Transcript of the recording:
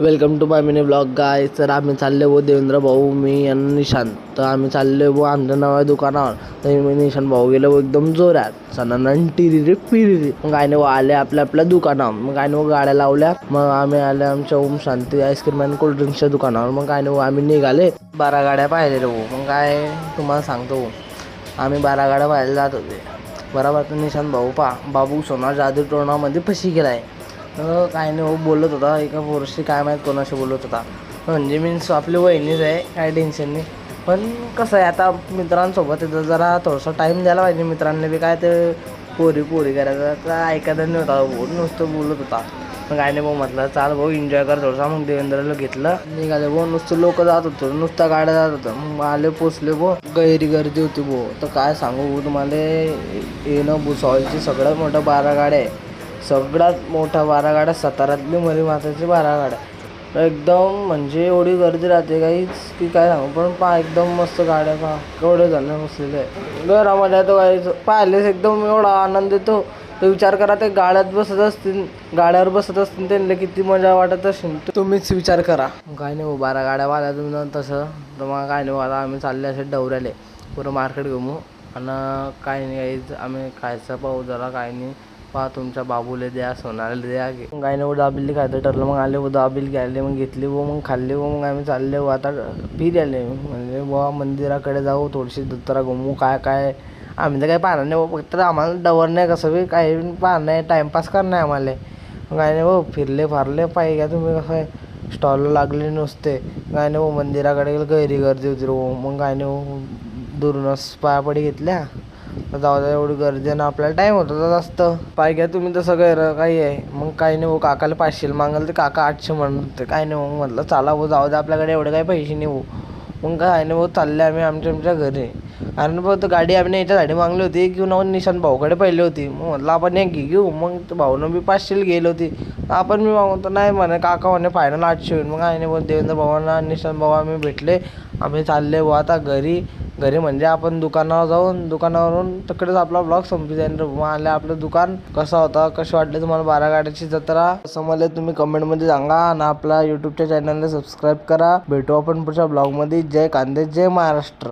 Welcome to my mini blog guys. तर आम्ही चालले हो देवेंद्र भाऊ, मी आणि निशांत. तर आम्ही चालले हो आमच्या नव्या दुकानावर. तर मी निशांत भाऊ गेलो एकदम जोरात, सणानं टिरिरी पिरिरी. मग काय नाही आले आपल्या दुकानावर. मग काय नाही गाड्या लावल्या. मग आम्ही आले आमच्या ओम शांती आईस्क्रीम अँड कोल्ड्रिंक्सच्या दुकानावर. मग काय नाही आम्ही निघाले 12 गाड्या पाहिले हो. मग काय तुम्हाला सांगतो, आम्ही 12 गाड्या पाहायला जात होते बरोबर. तर निशांत भाऊ बाबू सोना जादू टोर्नामध्ये फशी गेलाय. काय नाही बोलत होता एका पोरशी, काय माहीत कोणाशी बोलत होता. म्हणजे मीन्स आपली वहिनीच आहे, काय टेन्शन नाही. पण कसं आहे आता मित्रांसोबत तिथं जरा थोडासा टाईम द्यायला पाहिजे. मित्रांनी बी काय ते पोरी करायचं तर ऐकायला नाही होता, नुसतं बोलत होता. मग काय नाही भाऊ म्हटलं चाल भाऊ एन्जॉय कर थोडसा. मग देवेंद्रला घेतलं, निघाले भाऊ. नुसतं लोक जात होतं, नुसतं गाड्या जात होतं. मग आले पोचले भाऊ, गैरी गर्दी होती भाऊ. तर काय सांगू भाऊ तुम्हाला, येणं भुसावळची सगळ्यात मोठं 12 गाड्या आहे. सगळ्यात मोठ्या 12 गाड्या साताऱ्यातली मरी माताची 12 गाड्या. एकदम म्हणजे एवढी गर्दी राहते काहीच की काय सांगू. पण एकदम मस्त गाड्या केवढे जण बसलेले आहे घरामध्ये. तो काही पाहिलेच एकदम एवढा आनंद येतो. तर विचार करा, ते गाड्यावर बसत असतील त्यांना किती मजा वाटत असेल. तुम्हीच विचार करा. काय नाही 12 गाड्या वाल्या तुम्ही तसं. तर मग काय नाही आता आम्ही चालले असे डवऱ्याले पुरं मार्केट घुमू. आणि काय नाही काहीच आम्ही खायचं पाहू जरा. काय नाही तुमच्या बाबूला द्या, सोनाला द्या. काय नाही दाबिली खायचं ठरलं. मग आले दाबिल घ्यायले, मग घेतली मग खाल्ली. मग आम्ही चालले आता फिरायले. म्हणजे मंदिराकडे जाऊ, थोडीशी दत्तरा घुमू. काय आम्ही तर काही पाहणार नाही फक्त आम्हाला डवर नाही, कसं बी काही पाहणं नाही, टाईमपास करणं आहे आम्हाला. मग काय नाही फिरले फारले पाहिजे घ्या तुम्ही. कसं आहे स्टॉल लागले नुसते. काय नाही मंदिराकडे गेलं, गैरी गर्दी होती मग काय नाही दुरूनच पायापडी घेतल्या. जाऊ द्या, एवढी गर्दी ना आपल्याला टाईम होता जास्त. पाय घ्या तुम्ही तसं गैर काही आहे. मग काही नाही काकाला 500 मागलं, ते काका 800 म्हणत होते. काय नाही मग म्हटलं चला जाऊ द्या, आपल्याकडे एवढे काही पैसे नाही मग काय नाही चालले आम्ही आमच्या घरी. कारण तर गाडी आम्ही याच्यासाठी मागली होती की निशांत भाऊकडे पहिली होती. मग म्हटलं आपण एक घेऊ. मग भाऊनं बी 500 गेली होती. आपण मी मागवतो नाही म्हणे काका म्हणे फायनल 800 होईल. मग काय नाही देवेंद्र भावांना निशांत भाऊ आम्ही भेटले. आम्ही चालले आता घरी म्हणजे आपण दुकानावर जाऊन दुकानावरून तिकडेच आपला ब्लॉग संपी जाईल. मग आले आपलं दुकान कसा होता, कसे वाटले तुम्हाला 12 गाड्याची जत्रा, समजले तुम्ही कमेंटमध्ये सांगा. आणि आपला यूट्यूबच्या चॅनलला सबस्क्राईब करा. भेटू आपण पुढच्या ब्लॉगमध्ये. जय कांदे, जय महाराष्ट्र.